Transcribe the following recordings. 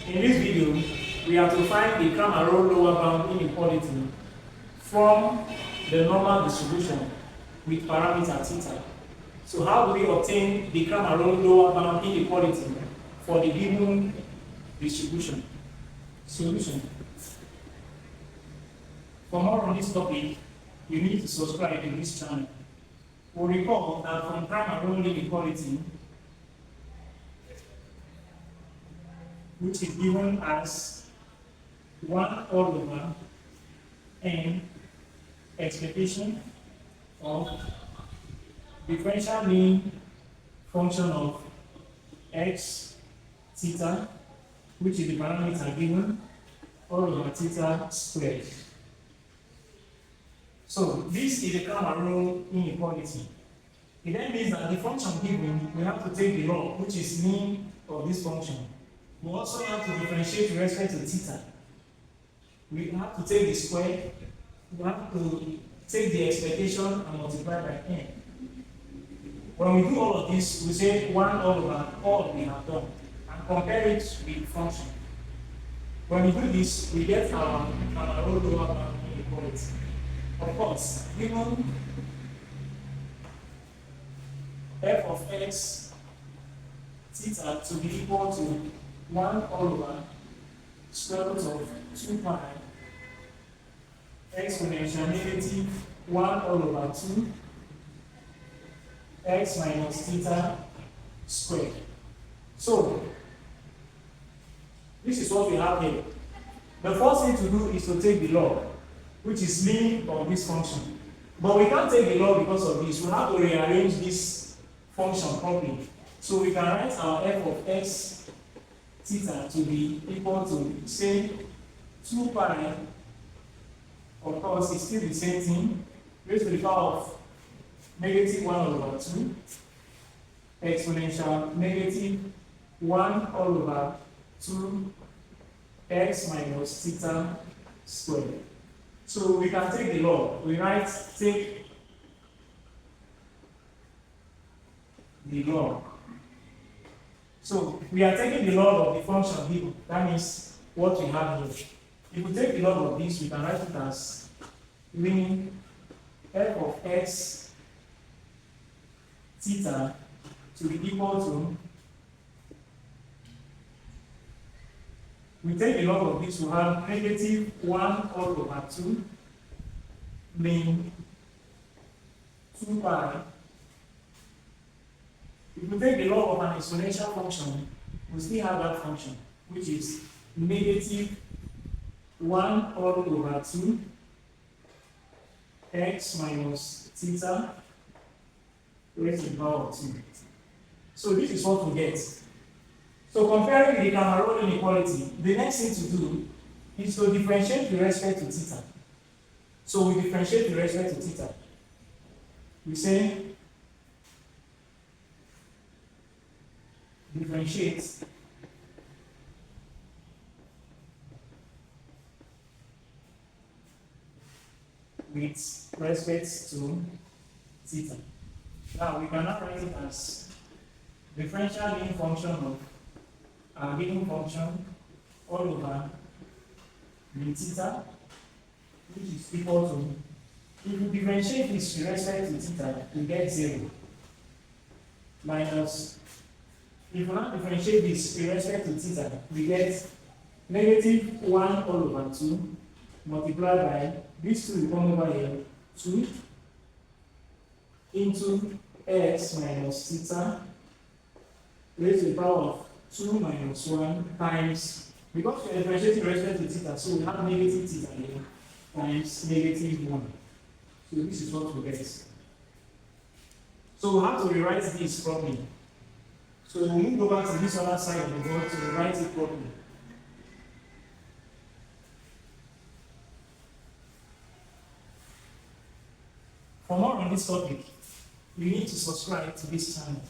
In this video, we have to find the Cramer Rao Lower Bound inequality from the normal distribution with parameter theta. So how do we obtain the Cramer Rao Lower Bound inequality for the given distribution? Solution. For more on this topic, you need to subscribe to this channel. We recall that from Cramer Rao inequality, which is given as 1 all over n expectation of differential mean function of x theta, which is the parameter given, all over theta squared. So this is the Cramer Rao inequality. It then means that the function given, we have to take the log, which is mean of this function. We also have to differentiate with respect to theta. We have to take the square, we have to take the expectation and multiply by n. When we do all of this, we say 1 all over all we have done and compare it with the function. When we do this, we get our Cramer Rao Lower Bound inequality. Of course, given f of x theta to be equal to 1 all over square root of 2 pi exponential negative 1 all over 2 x minus theta squared. So, this is what we have here. The first thing to do is to take the log, which is mean of this function. But we can't take the log because of this. We have to rearrange this function properly. So we can write our f of x theta to be equal to, say, 2 pi, of course, it's still the same thing, raised to the power of negative 1 over 2, exponential negative 1 all over 2 x minus theta squared. So we can take the log. We take the log. So we are taking the log of the function given. That means what we have here. If we take the log of this, we can write it as meaning f of x theta to be equal to, we take the log of this, we have negative 1 all over 2 mean 2 pi. If we take the log of an exponential function, we still have that function, which is negative 1 all over 2 x minus theta raised to the power of 2. So this is what we get. So comparing the Cramer Rao inequality, the next thing to do is to differentiate with respect to theta. So we differentiate with respect to theta. We say differentiate with respect to theta. Now we can now write it as differential mean function of our given function all over mean theta, which is equal to, if we differentiate this with respect to theta, we get 0 minus, if we now differentiate this with respect to theta, we get negative 1 all over 2 multiplied by this 2 will come over here, 2 into x minus theta raised to the power of 2 minus 1 times, because we are differentiating with respect to theta, so we have negative theta here times negative 1. So this is what we get. So we have to rewrite this properly. So we'll move over to this other side of the board to rewrite it properly. For more on this topic, you need to subscribe to this channel.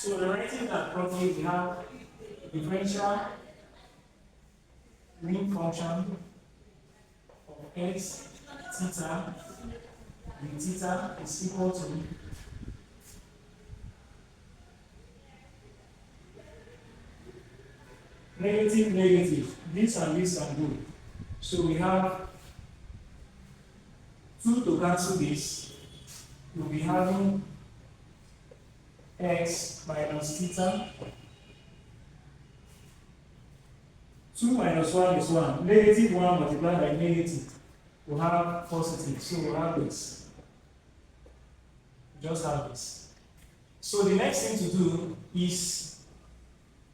So rewriting that properly, we have differential mean function of x theta with theta is equal to negative, negative. This and this can go. So we have 2 to cancel this. We'll be having x minus theta. 2 minus 1 is 1. Negative 1 multiplied by negative. We'll have positive. So we'll have this. Just have this. So the next thing to do is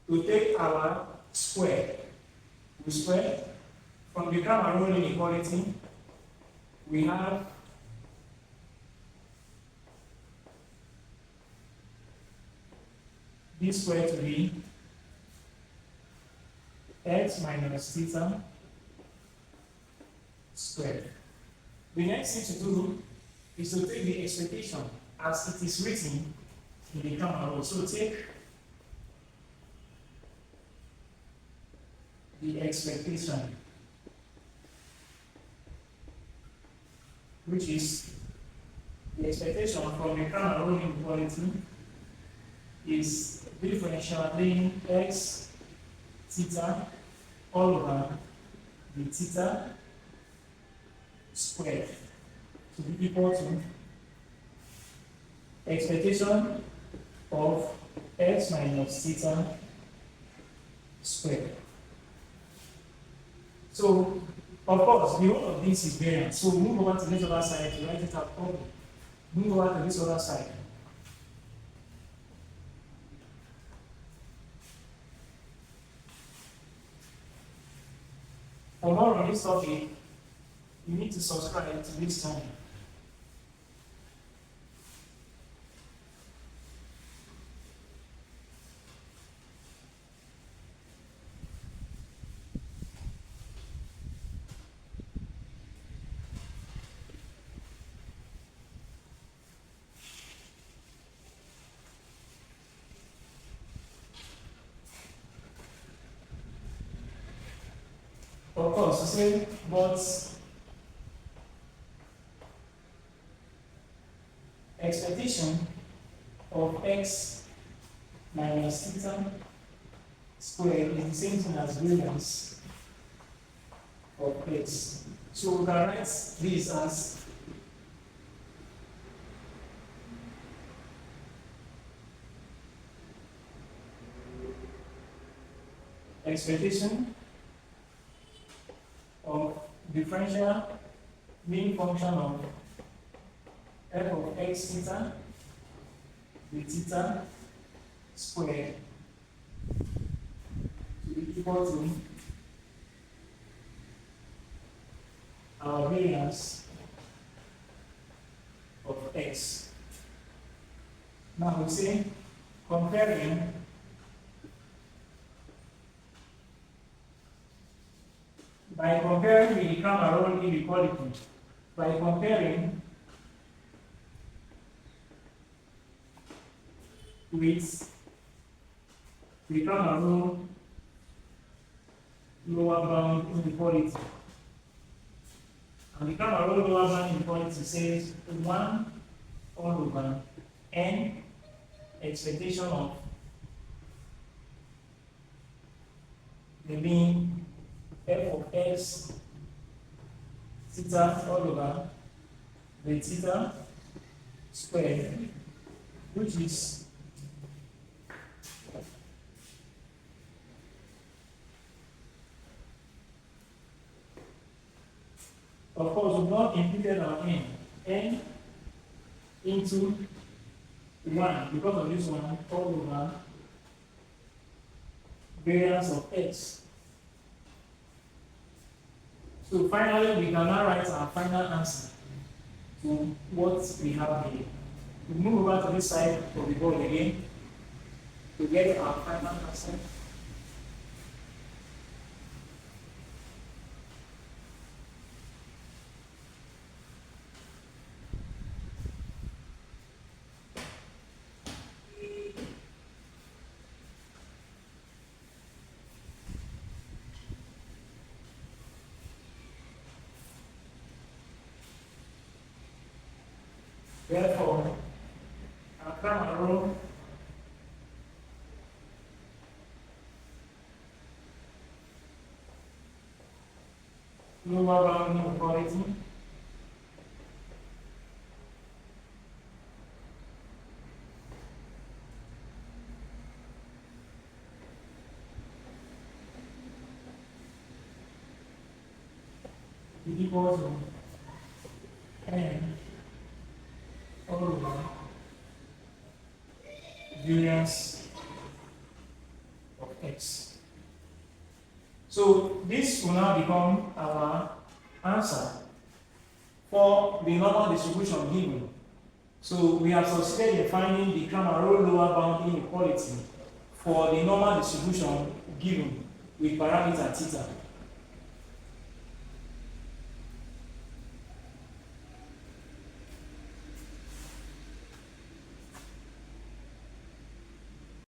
to take our square. We square from the Cramer Rao inequality. We have this square to be x minus theta squared. The next thing to do is to take the expectation as it is written in the Cramer Rao. So take the expectation, which is the expectation from the Cramer Rao inequality is differentiating x theta all over the theta squared to be equal to expectation of x minus theta squared. So, of course, the whole of this is variance. So, move over to this other side to write it out properly. Move over to this other side. For more on this topic, you need to subscribe to this channel. Of course, you say, but expectation of x minus theta squared is the same thing as variance of x. So we can write this as expectation of differential mean function of f of x theta with theta squared to be equal to our variance of x. Now we say comparing by comparing the Cramer Rao inequality, by comparing with the Cramer Rao lower bound inequality. And the Cramer Rao lower bound inequality says 1 all over n expectation of the mean f of x theta all over the theta squared, which is of course we've not imputed our n into 1 because of this one all over variance of x. So finally, we can now write our final answer to what we have here. We move over to this side of the board again to get our final answer. Cramér-Rao Lower Bound Inequality is equal to n over variance of x. So this will now become our answer for the normal distribution given. So we have succeeded in finding the Cramer Rao lower bound inequality for the normal distribution given with parameter theta.